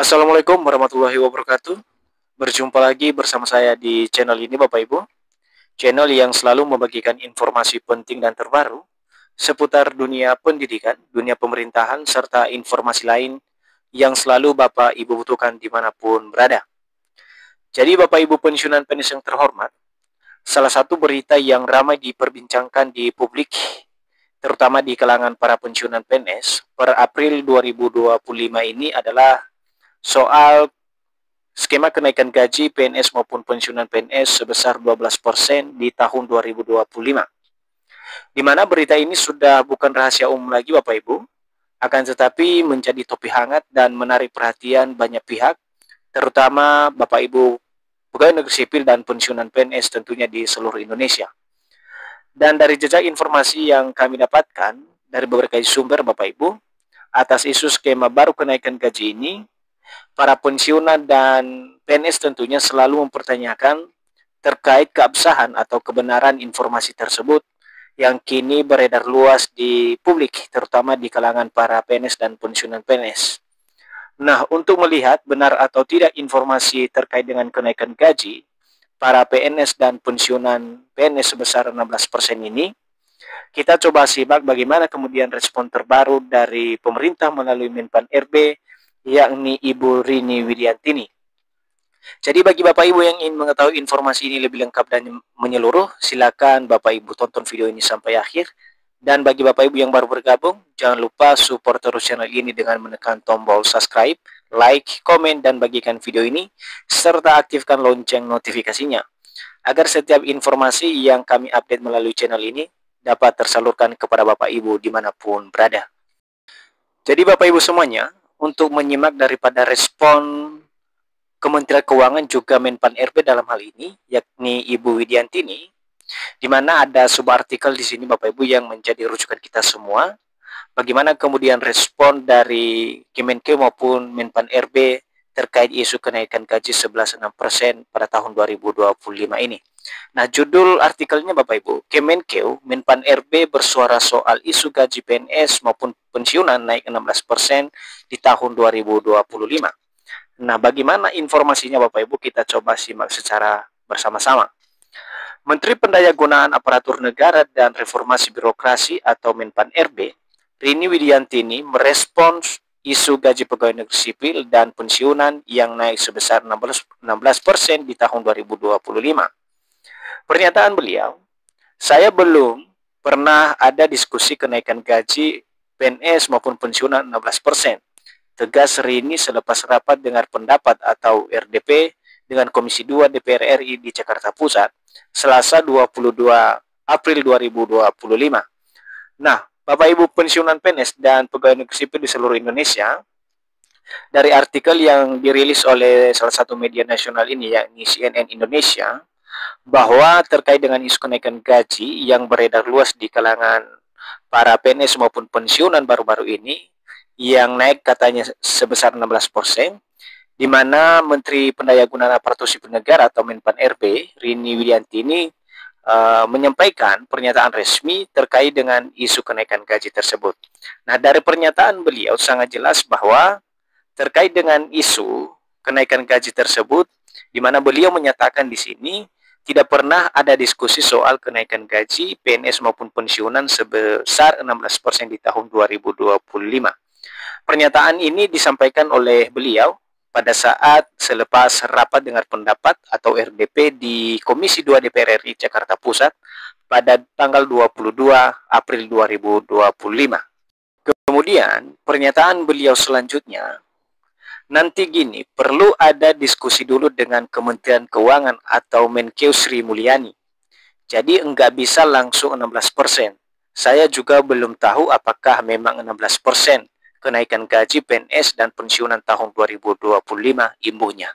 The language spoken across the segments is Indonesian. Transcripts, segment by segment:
Assalamualaikum warahmatullahi wabarakatuh. Berjumpa lagi bersama saya di channel ini Bapak Ibu. Channel yang selalu membagikan informasi penting dan terbaru seputar dunia pendidikan, dunia pemerintahan, serta informasi lain yang selalu Bapak Ibu butuhkan dimanapun berada. Jadi Bapak Ibu pensiunan PNS yang terhormat, salah satu berita yang ramai diperbincangkan di publik, terutama di kalangan para pensiunan PNS, per April 2025 ini adalah soal skema kenaikan gaji PNS maupun pensiunan PNS sebesar 12% di tahun 2025. Di mana berita ini sudah bukan rahasia umum lagi Bapak Ibu, akan tetapi menjadi topik hangat dan menarik perhatian banyak pihak, terutama Bapak Ibu pegawai negeri sipil dan pensiunan PNS tentunya di seluruh Indonesia. Dan dari jejak informasi yang kami dapatkan dari berbagai sumber Bapak Ibu, atas isu skema baru kenaikan gaji ini, para pensiunan dan PNS tentunya selalu mempertanyakan terkait keabsahan atau kebenaran informasi tersebut yang kini beredar luas di publik, terutama di kalangan para PNS dan pensiunan PNS. Nah, untuk melihat benar atau tidak informasi terkait dengan kenaikan gaji para PNS dan pensiunan PNS sebesar 16% ini, kita coba simak bagaimana kemudian respon terbaru dari pemerintah melalui Menpan RB, yakni Ibu Rini Widiantini. Jadi bagi Bapak Ibu yang ingin mengetahui informasi ini lebih lengkap dan menyeluruh, silakan Bapak Ibu tonton video ini sampai akhir. Dan bagi Bapak Ibu yang baru bergabung, jangan lupa support terus channel ini dengan menekan tombol subscribe, like, komen, dan bagikan video ini, serta aktifkan lonceng notifikasinya, agar setiap informasi yang kami update melalui channel ini dapat tersalurkan kepada Bapak Ibu dimanapun berada. Jadi Bapak Ibu semuanya, untuk menyimak daripada respon Kementerian Keuangan juga Menpan RB dalam hal ini, yakni Ibu Widiantini, di mana ada subartikel di sini Bapak Ibu yang menjadi rujukan kita semua. Bagaimana kemudian respon dari Kemenkeu maupun Menpan RB terkait isu kenaikan gaji 11,6% pada tahun 2025 ini. Nah, judul artikelnya Bapak Ibu, Kemenkeu, Menpan RB bersuara soal isu gaji PNS maupun pensiunan naik 16% di tahun 2025. Nah, bagaimana informasinya Bapak Ibu, kita coba simak secara bersama-sama. Menteri Pendayagunaan Aparatur Negara dan Reformasi Birokrasi atau Menpan RB, Rini Widiantini merespons isu gaji pegawai negeri sipil dan pensiunan yang naik sebesar 16% di tahun 2025. Pernyataan beliau, saya belum pernah ada diskusi kenaikan gaji PNS maupun pensiunan 16%. Tegas Rini selepas rapat dengar pendapat atau RDP dengan Komisi 2 DPR RI di Jakarta Pusat, Selasa 22 April 2025. Nah, Bapak Ibu pensiunan PNS dan pegawai negeri sipil di seluruh Indonesia, dari artikel yang dirilis oleh salah satu media nasional ini, yakni CNN Indonesia, bahwa terkait dengan isu kenaikan gaji yang beredar luas di kalangan para PNS maupun pensiunan baru-baru ini, yang naik katanya sebesar 16%, di mana Menteri Pendayagunaan Aparatur Sipil Negara atau Menpan RB, Rini Widiantini, menyampaikan pernyataan resmi terkait dengan isu kenaikan gaji tersebut. Nah, dari pernyataan beliau sangat jelas bahwa terkait dengan isu kenaikan gaji tersebut, di mana beliau menyatakan di sini tidak pernah ada diskusi soal kenaikan gaji PNS maupun pensiunan sebesar 16% di tahun 2025. Pernyataan ini disampaikan oleh beliau pada saat selepas rapat dengar pendapat atau RDP di Komisi 2 DPR RI Jakarta Pusat pada tanggal 22 April 2025. Kemudian pernyataan beliau selanjutnya, nanti gini, perlu ada diskusi dulu dengan Kementerian Keuangan atau Menkeu Sri Mulyani. Jadi enggak bisa langsung 16%. Saya juga belum tahu apakah memang 16% kenaikan gaji PNS dan pensiunan tahun 2025 imbuhnya.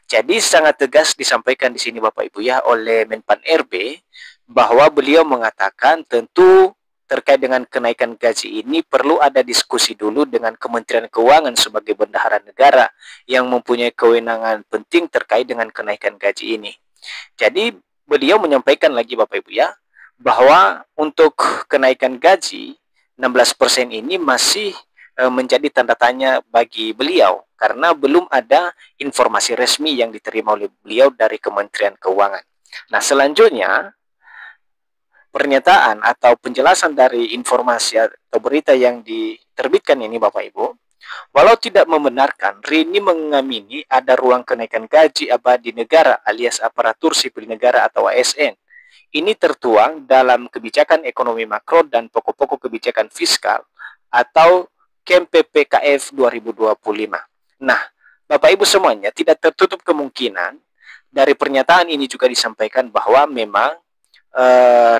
Jadi sangat tegas disampaikan di sini Bapak Ibu ya oleh Menpan RB, bahwa beliau mengatakan tentu terkait dengan kenaikan gaji ini perlu ada diskusi dulu dengan Kementerian Keuangan sebagai bendahara negara yang mempunyai kewenangan penting terkait dengan kenaikan gaji ini. Jadi beliau menyampaikan lagi Bapak Ibu ya, bahwa untuk kenaikan gaji 16% ini masih menjadi tanda tanya bagi beliau, karena belum ada informasi resmi yang diterima oleh beliau dari Kementerian Keuangan. Nah, selanjutnya pernyataan atau penjelasan dari informasi atau berita yang diterbitkan ini Bapak Ibu, walau tidak membenarkan, Rini mengamini ada ruang kenaikan gaji abadi negara alias aparatur sipil negara atau ASN. Ini tertuang dalam kebijakan ekonomi makro dan pokok-pokok kebijakan fiskal atau KMPPKF 2025. Nah, Bapak Ibu semuanya, tidak tertutup kemungkinan dari pernyataan ini juga disampaikan bahwa memang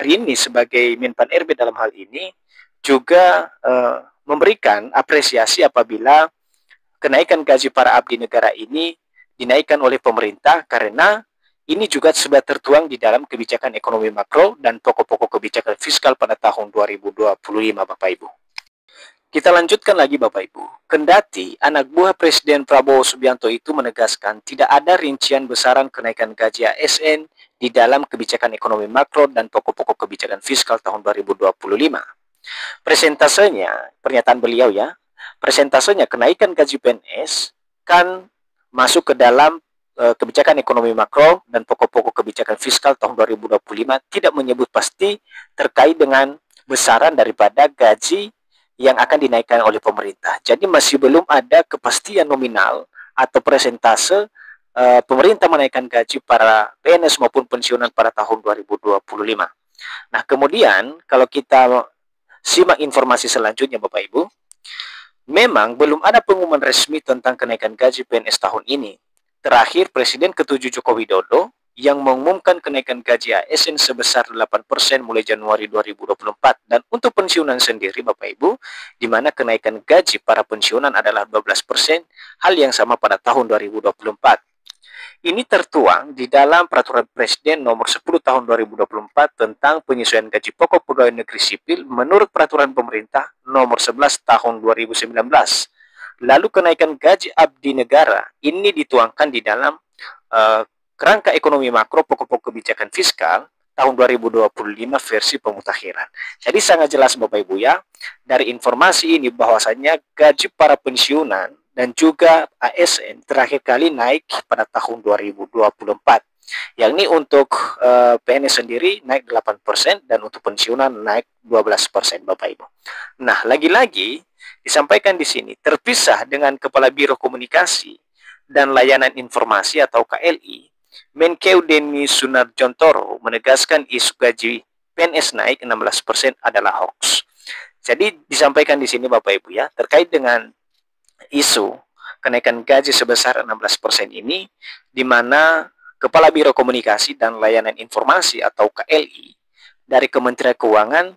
Rini sebagai Menpan RB dalam hal ini juga memberikan apresiasi apabila kenaikan gaji para abdi negara ini dinaikkan oleh pemerintah karena ini juga sudah tertuang di dalam kebijakan ekonomi makro dan pokok-pokok kebijakan fiskal pada tahun 2025 Bapak Ibu. Kita lanjutkan lagi Bapak Ibu. Kendati anak buah Presiden Prabowo Subianto itu menegaskan tidak ada rincian besaran kenaikan gaji ASN di dalam kebijakan ekonomi makro dan pokok-pokok kebijakan fiskal tahun 2025. Presentasenya, pernyataan beliau ya, presentasenya kenaikan gaji PNS kan masuk ke dalam kebijakan ekonomi makro dan pokok-pokok kebijakan fiskal tahun 2025 tidak menyebut pasti terkait dengan besaran daripada gaji yang akan dinaikkan oleh pemerintah. Jadi masih belum ada kepastian nominal atau persentase pemerintah menaikkan gaji para PNS maupun pensiunan pada tahun 2025. Nah, kemudian kalau kita simak informasi selanjutnya Bapak Ibu, memang belum ada pengumuman resmi tentang kenaikan gaji PNS tahun ini. Terakhir, Presiden ke-7 Joko Widodo yang mengumumkan kenaikan gaji ASN sebesar 8% mulai Januari 2024. Dan untuk pensiunan sendiri Bapak Ibu, di mana kenaikan gaji para pensiunan adalah 12%, hal yang sama pada tahun 2024. Ini tertuang di dalam Peraturan Presiden Nomor 10 Tahun 2024 tentang penyesuaian gaji pokok pegawai negeri sipil menurut Peraturan Pemerintah Nomor 11 Tahun 2019. Lalu kenaikan gaji abdi negara ini dituangkan di dalam kerangka ekonomi makro pokok-pokok kebijakan fiskal tahun 2025 versi pemutakhiran. Jadi sangat jelas Bapak Ibu ya, dari informasi ini bahwasanya gaji para pensiunan dan juga ASN terakhir kali naik pada tahun 2024. Yakni untuk PNS sendiri naik 8% dan untuk pensiunan naik 12% Bapak Ibu. Nah, lagi-lagi disampaikan di sini terpisah dengan Kepala Biro Komunikasi dan Layanan Informasi atau KLI, Menkeu Denny Sunarjontoro menegaskan isu gaji PNS naik 16% adalah hoax. Jadi disampaikan di sini Bapak Ibu ya, terkait dengan isu kenaikan gaji sebesar 16% ini, di mana Kepala Biro Komunikasi dan Layanan Informasi atau KLI dari Kementerian Keuangan,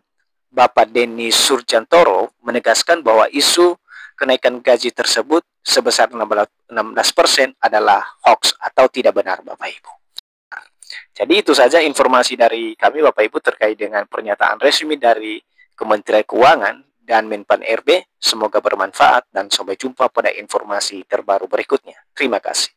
Bapak Denny Surjantoro menegaskan bahwa isu kenaikan gaji tersebut sebesar 16% adalah hoax atau tidak benar Bapak Ibu. Jadi itu saja informasi dari kami Bapak Ibu terkait dengan pernyataan resmi dari Kementerian Keuangan dan Menpan RB. Semoga bermanfaat dan sampai jumpa pada informasi terbaru berikutnya. Terima kasih.